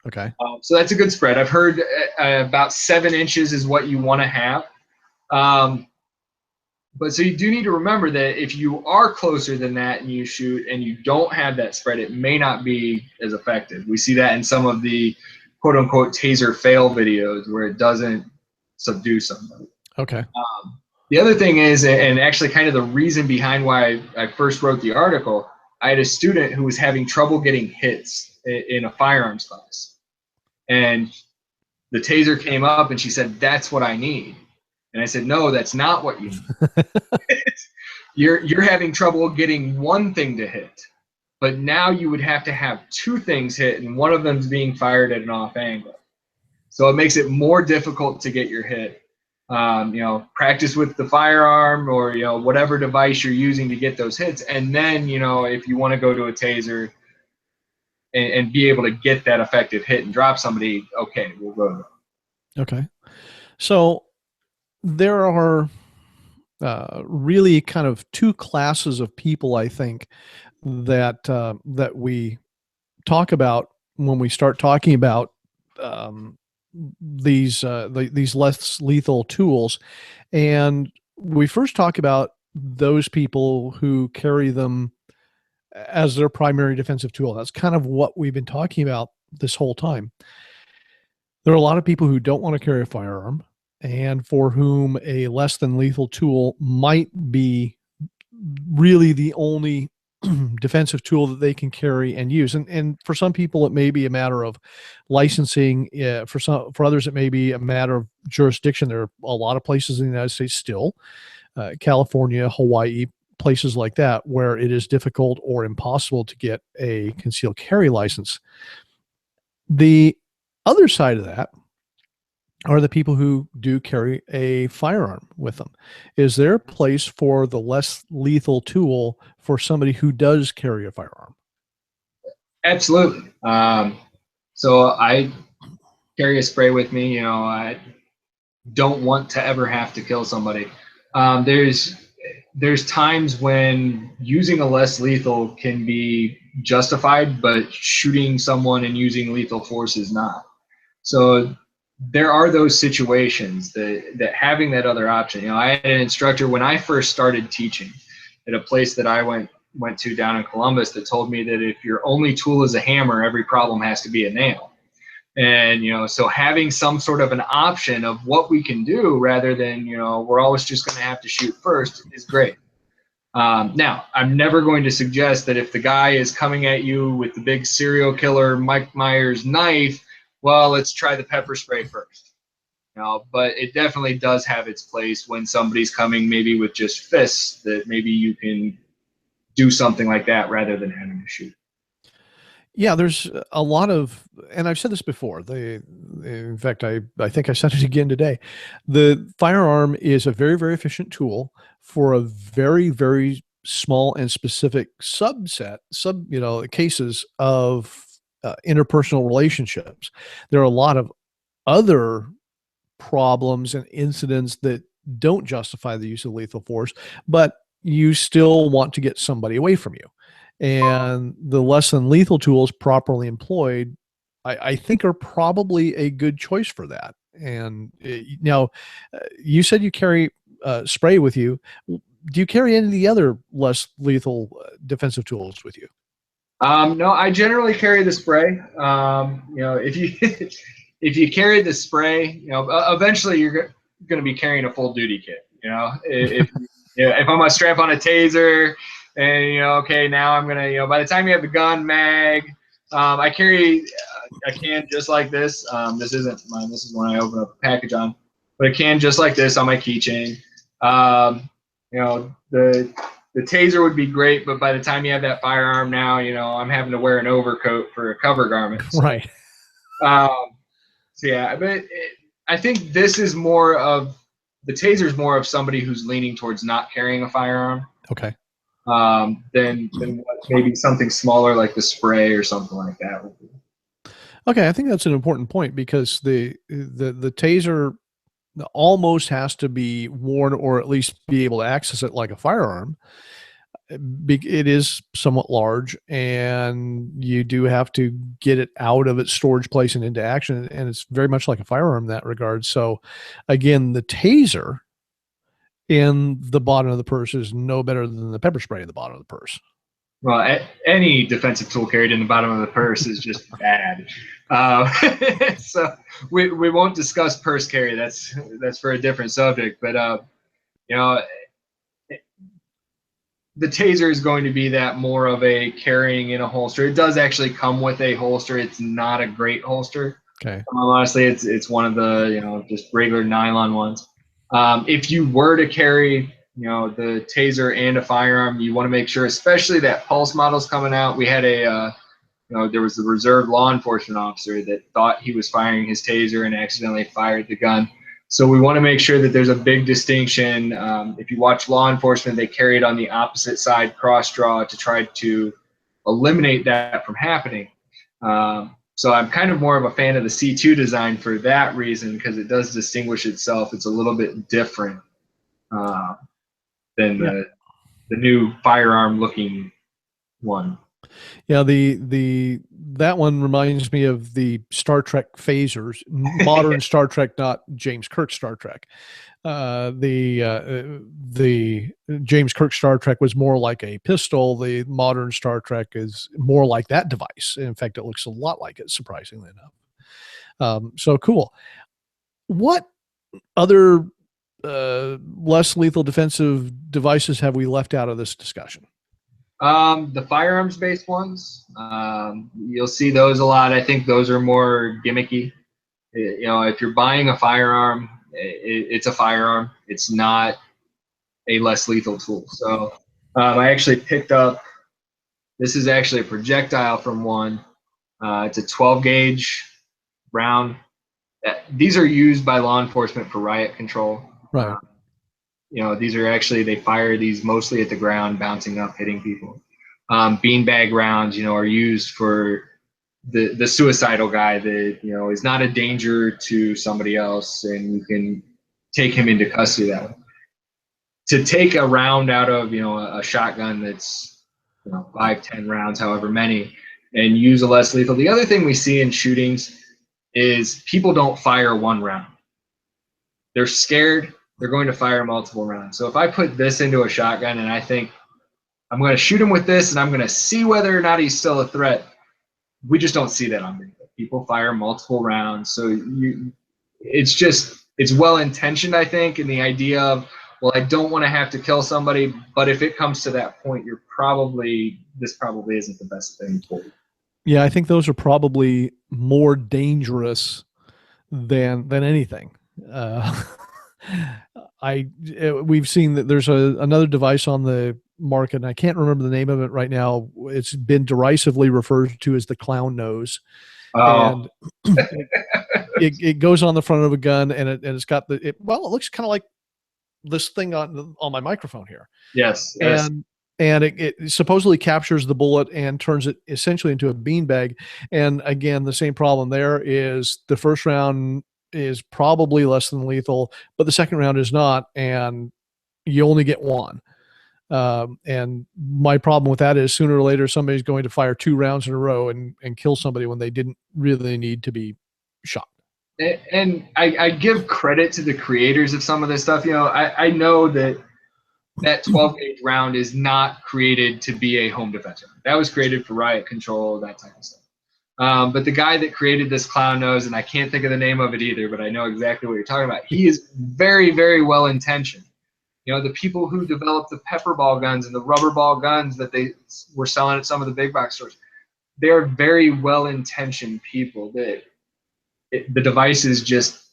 Okay. So that's a good spread. I've heard about 7 inches is what you want to have. But so you do need to remember that if you are closer than that and you shoot and you don't have that spread, it may not be as effective. We see that in some of the quote unquote taser fail videos where it doesn't subdue somebody. Okay. The other thing is, and actually kind of the reason behind why I first wrote the article, I had a student who was having trouble getting hits in a firearms class. And the taser came up and she said, "That's what I need." And I said, "No, that's not what you need." You're having trouble getting one thing to hit, but now you would have to have 2 things hit, and one of them's being fired at an off angle. So it makes it more difficult to get your hit. Practice with the firearm or whatever device you're using to get those hits, and then if you want to go to a taser and be able to get that effective hit and drop somebody, okay, we'll go to that. Okay. So there are really kind of 2 classes of people, I think, that we talk about when we start talking about these less lethal tools. And we first talk about those people who carry them as their primary defensive tool. That's kind of what we've been talking about this whole time. There are a lot of people who don't want to carry a firearm, and for whom a less than lethal tool might be really the only defensive tool that they can carry and use. And for some people, it may be a matter of licensing. For others, it may be a matter of jurisdiction. There are a lot of places in the United States still, California, Hawaii, places like that, where it is difficult or impossible to get a concealed carry license. The other side of that are the people who do carry a firearm with them. Is there a place for the less lethal tool for somebody who does carry a firearm? Absolutely. So I carry a spray with me. I don't want to ever have to kill somebody. There's times when using a less lethal can be justified, but shooting someone and using lethal force is not. So there are those situations that having that other option. I had an instructor when I first started teaching at a place that I went to down in Columbus that told me that if your only tool is a hammer, every problem has to be a nail. And so having some sort of an option of what we can do rather than we're always just going to have to shoot first is great. Now, I'm never going to suggest that if the guy is coming at you with the big serial killer Mike Myers knife, well, let's try the pepper spray first. But it definitely does have its place when somebody's coming maybe with just fists, that maybe you can do something like that rather than having to shoot. Yeah, there's a lot of, and I've said this before, in fact, I think I said it again today. The firearm is a very, very efficient tool for a very, very small and specific cases of interpersonal relationships. There are a lot of other problems and incidents that don't justify the use of lethal force, but you still want to get somebody away from you. And the less than lethal tools properly employed I think are probably a good choice for that. And now, you said you carry spray with you. Do you carry any of the other less lethal defensive tools with you? No, I generally carry the spray. If you if you carry the spray, eventually you're going to be carrying a full duty kit. If I'm gonna strap on a taser, and okay, now I'm gonna, by the time you have the gun, mag, I carry a can just like this. This isn't mine. This is one I open up a package on, but a can just like this on my keychain. The taser would be great, but by the time you have that firearm now, I'm having to wear an overcoat for a cover garment. So, Right. So yeah, but I think this is more of the taser is more of somebody who's leaning towards not carrying a firearm. Okay. Than what maybe something smaller like the spray or something like that would be. Okay, I think that's an important point, because the taser almost has to be worn, or at least be able to access it like a firearm. It is somewhat large, and you do have to get it out of its storage place and into action, and it's very much like a firearm in that regard. So again, the taser in the bottom of the purse is no better than the pepper spray in the bottom of the purse. Well, any defensive tool carried in the bottom of the purse is just bad. So we won't discuss purse carry. That's for a different subject. But the taser is going to be that more of a carrying in a holster. It does actually come with a holster. It's not a great holster. Okay. Honestly, it's one of the just regular nylon ones. If you were to carry the taser and a firearm, you want to make sure, especially that Pulse model's coming out. We had there was a reserve law enforcement officer that thought he was firing his taser and accidentally fired the gun. So we want to make sure that there's a big distinction. If you watch law enforcement, they carry it on the opposite side cross draw to try to eliminate that from happening. So I'm kind of more of a fan of the C2 design for that reason, because it does distinguish itself. It's a little bit different than the new firearm looking one. Yeah, that one reminds me of the Star Trek phasers, modern Star Trek, not James Kirk Star Trek. The James Kirk Star Trek was more like a pistol. The modern Star Trek is more like that device. In fact, it looks a lot like it, surprisingly enough. So cool. What other less lethal defensive devices have we left out of this discussion? The firearms-based ones, you'll see those a lot. I think those are more gimmicky. If you're buying a firearm, it's a firearm. It's not a less lethal tool. So I actually picked up, this is actually a projectile from one. It's a 12 gauge round. These are used by law enforcement for riot control. Right. These are actually, they fire these mostly at the ground, bouncing up, hitting people. Beanbag rounds, are used for the suicidal guy that, is not a danger to somebody else, and you can take him into custody that way. To take a round out of, a shotgun that's, 5, 10 rounds, however many, and use a less lethal. The other thing we see in shootings is people don't fire one round. They're scared. They're going to fire multiple rounds. So if I put this into a shotgun and I think I'm going to shoot him with this and I'm going to see whether or not he's still a threat, we just don't see that on video. People fire multiple rounds. So it's well intentioned, I think, in the idea of, well, I don't want to have to kill somebody, but if it comes to that point, this probably isn't the best thing for you. Yeah, I think those are probably more dangerous than anything. We've seen that there's another device on the market, and I can't remember the name of it right now. It's been derisively referred to as the clown nose. Oh. And it goes on the front of a gun, and it's got it looks kind of like this thing on my microphone here. Yes. And it supposedly captures the bullet and turns it essentially into a beanbag. And again, the same problem there is the first round is probably less than lethal, but the second round is not, and you only get one. And my problem with that is sooner or later, somebody's going to fire 2 rounds in a row and kill somebody when they didn't really need to be shot. And I give credit to the creators of some of this stuff. I know that 12 gauge round is not created to be a home defense round. That was created for riot control, that type of stuff. But the guy that created this clown nose, and I can't think of the name of it either, but I know exactly what you're talking about. He is very, very well intentioned. The people who developed the pepper ball guns and the rubber ball guns that they were selling at some of the big box stores, they're very well intentioned people. The devices just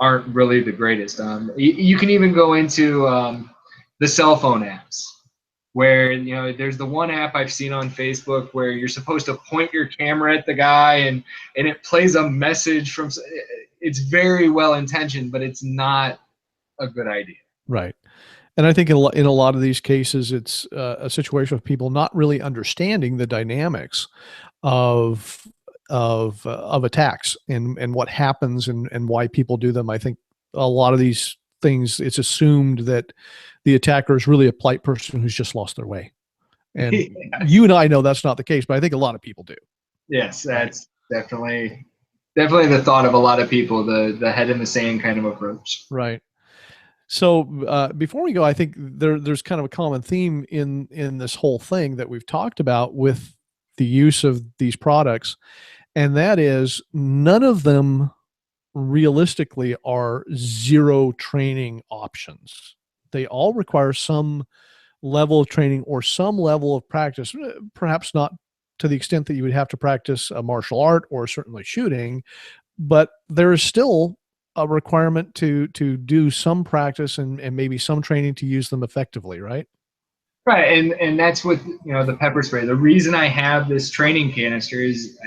aren't really the greatest. You can even go into the cell phone apps, where there's the one app I've seen on Facebook where you're supposed to point your camera at the guy and it plays a message from. It's very well intentioned, but it's not a good idea. Right. And I think in a lot of these cases, it's a situation of people not really understanding the dynamics of attacks and what happens and why people do them. I think a lot of these things, it's assumed that the attacker is really a polite person who's just lost their way. And you and I know that's not the case, but I think a lot of people do. Yes, that's definitely the thought of a lot of people, the head in the sand kind of approach. Right. So before we go, I think there's kind of a common theme in this whole thing that we've talked about with the use of these products, and that is none of them realistically are zero training options. They all require some level of training or some level of practice, perhaps not to the extent that you would have to practice a martial art or certainly shooting, but there is still a requirement to do some practice and maybe some training to use them effectively, right? Right, and that's with the pepper spray. The reason I have this training canister is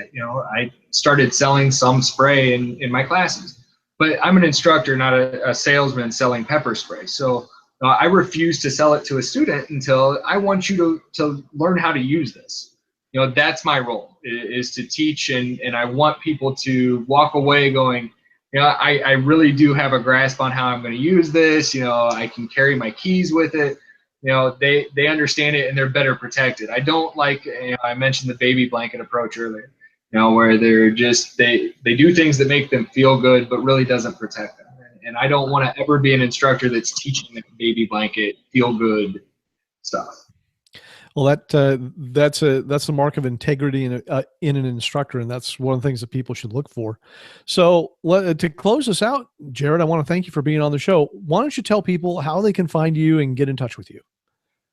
I started selling some spray in my classes, but I'm an instructor, not a salesman selling pepper spray. So I refuse to sell it to a student until I want you to learn how to use this. That's my role, is to teach, and I want people to walk away going, I really do have a grasp on how I'm going to use this. I can carry my keys with it. They understand it and they're better protected. I don't like, I mentioned the baby blanket approach earlier, where they're just, they do things that make them feel good, but really doesn't protect them. And I don't want to ever be an instructor that's teaching them baby blanket, feel good stuff. Well, that's a mark of integrity in an instructor, and that's one of the things that people should look for. So to close us out, Jared, I want to thank you for being on the show. Why don't you tell people how they can find you and get in touch with you?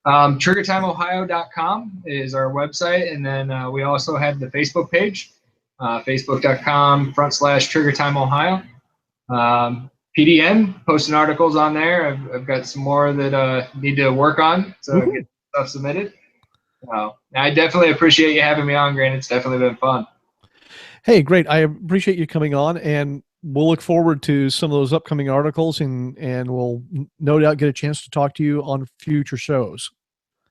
TriggerTimeOhio.com is our website, and then we also have the Facebook page, facebook.com/TriggerTimeOhio. PDN, posting articles on there. I've got some more that need to work on, so get stuff submitted. I definitely appreciate you having me on, Grant. It's definitely been fun. Hey, great. I appreciate you coming on, and we'll look forward to some of those upcoming articles, and we'll no doubt get a chance to talk to you on future shows.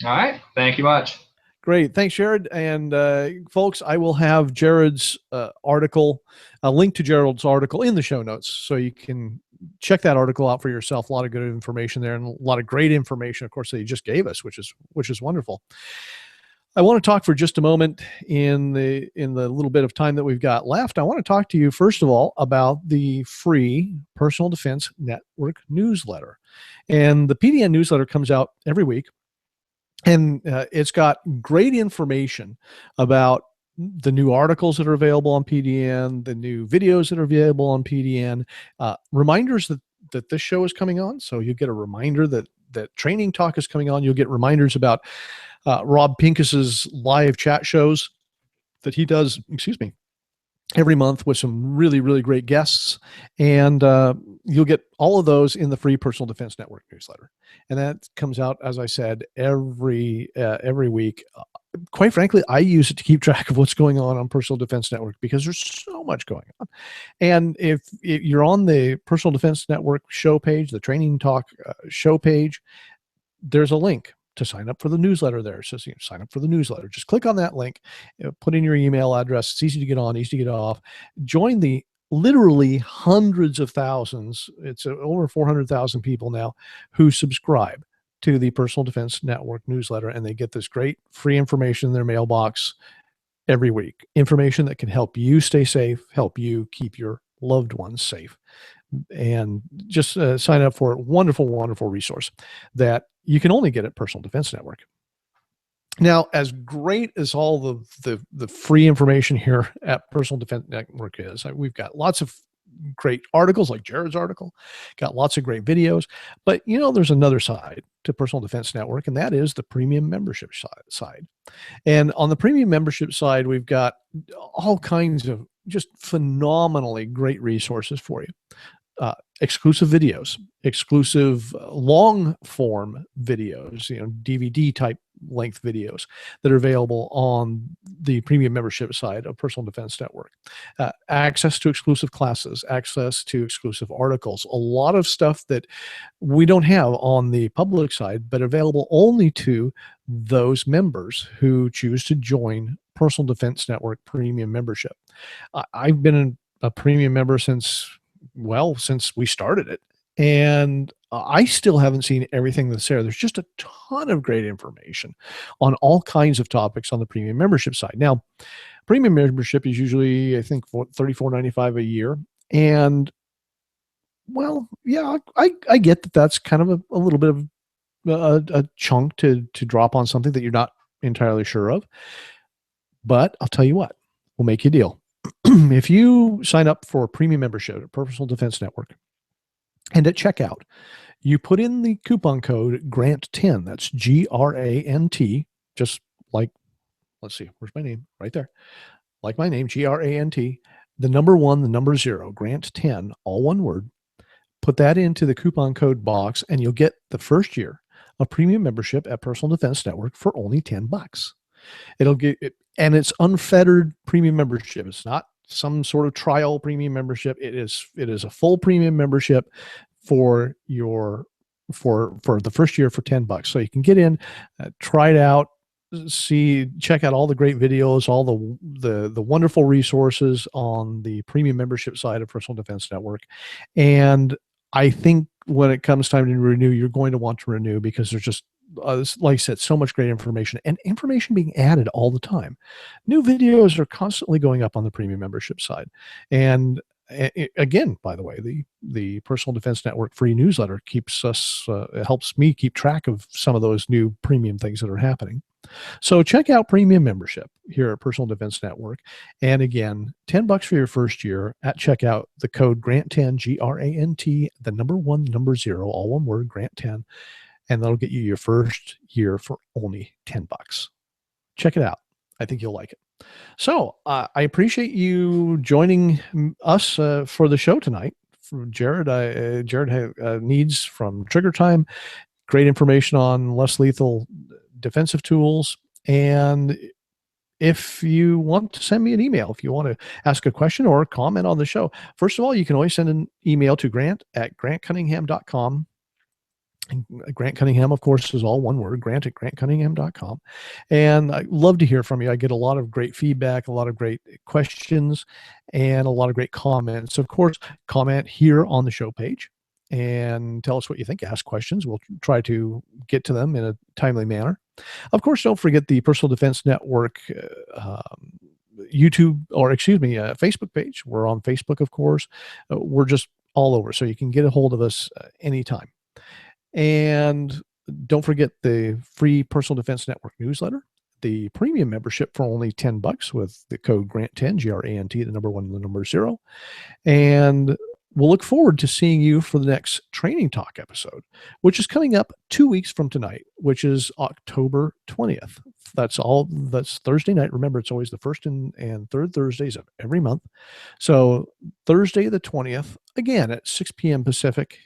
All right. Thank you much. Great. Thanks, Jared. And folks, I will have Jared's article, a link to Jared's article in the show notes, so you can check that article out for yourself. A lot of good information there, and a lot of great information, of course, that he just gave us, which is wonderful. I want to talk for just a moment in the little bit of time that we've got left. I want to talk to you, first of all, about the free Personal Defense Network newsletter. And the PDN newsletter comes out every week, and it's got great information about the new articles that are available on PDN, the new videos that are available on PDN, reminders that this show is coming on. So you get a reminder that Training Talk is coming on. You'll get reminders about Rob Pincus's live chat shows that he does, every month with some really, really great guests. And you'll get all of those in the free Personal Defense Network newsletter. And that comes out, as I said, every week. Quite frankly, I use it to keep track of what's going on Personal Defense Network, because there's so much going on. And if you're on the Personal Defense Network show page, the Training Talk show page, there's a link to sign up for the newsletter there. It says, sign up for the newsletter. Just click on that link, put in your email address. It's easy to get on, easy to get off. Join the literally hundreds of thousands. It's over 400,000 people now who subscribe to the Personal Defense Network newsletter, and they get this great free information in their mailbox every week. Information that can help you stay safe, help you keep your loved ones safe. And just sign up for a wonderful, wonderful resource that you can only get at Personal Defense Network. Now, as great as all the free information here at Personal Defense Network is, we've got lots of great articles like Jared's article, got lots of great videos, but there's another side to Personal Defense Network, and that is the premium membership side. And on the premium membership side, we've got all kinds of just phenomenally great resources for you. Exclusive videos, exclusive long form videos, DVD type length videos that are available on the premium membership side of Personal Defense Network. Access to exclusive classes, access to exclusive articles, a lot of stuff that we don't have on the public side, but available only to those members who choose to join Personal Defense Network premium membership. I've been a premium member since we started it. And I still haven't seen everything that's there. There's just a ton of great information on all kinds of topics on the premium membership side. Now, premium membership is usually, I think, $34.95 a year. And I get that that's kind of a little bit of a chunk to drop on something that you're not entirely sure of. But I'll tell you what, we'll make you a deal. If you sign up for a premium membership at Personal Defense Network, and at checkout, you put in the coupon code GRANT10, that's GRANT, just like, let's see, where's my name? Right there. Like my name, GRANT, the number 1, the number 0, GRANT10, all one word. Put that into the coupon code box, and you'll get the first year of premium membership at Personal Defense Network for only $10. It'll get it, and it's unfettered premium membership. It's not some sort of trial premium membership. It is a full premium membership for the first year for $10. So you can get in, try it out, check out all the great videos, all the wonderful resources on the premium membership side of Personal Defense Network. And I think when it comes time to renew, you're going to want to renew because there's just, like I said, so much great information and information being added all the time. New videos are constantly going up on the premium membership side. And again, by the way, the Personal Defense Network free newsletter helps me keep track of some of those new premium things that are happening. So check out premium membership here at Personal Defense Network. And again, $10 for your first year at checkout, the code GRANT10, GRANT, the number 1, number 0, all one word, GRANT10. And that'll get you your first year for only $10. Check it out. I think you'll like it. So I appreciate you joining us for the show tonight. From Jared, Jared needs from Trigger Time, great information on less lethal defensive tools. And if you want to send me an email, if you want to ask a question or comment on the show, first of all, you can always send an email to grant@grantcunningham.com. Grant Cunningham, of course, is all one word, grant@grantcunningham.com. And I love to hear from you. I get a lot of great feedback, a lot of great questions, and a lot of great comments. Of course, comment here on the show page and tell us what you think. Ask questions. We'll try to get to them in a timely manner. Of course, don't forget the Personal Defense Network Facebook page. We're on Facebook, of course. We're just all over, so you can get a hold of us anytime. And don't forget the free Personal Defense Network newsletter, the premium membership for only $10 with the code GRANT10, GRANT, the number 1, the number 0. And we'll look forward to seeing you for the next Training Talk episode, which is coming up 2 weeks from tonight, which is October 20th. That's Thursday night. Remember, it's always the first and third Thursdays of every month. So Thursday the 20th, again at 6 p.m. Pacific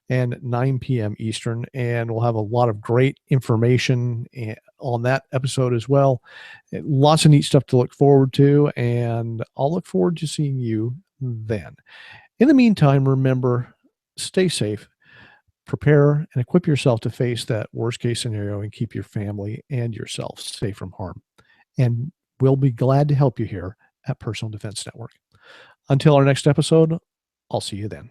and 9 p.m. Eastern. And we'll have a lot of great information on that episode as well. Lots of neat stuff to look forward to, and I'll look forward to seeing you then. In the meantime, remember, stay safe, prepare and equip yourself to face that worst case scenario and keep your family and yourself safe from harm. And we'll be glad to help you here at Personal Defense Network. Until our next episode, I'll see you then.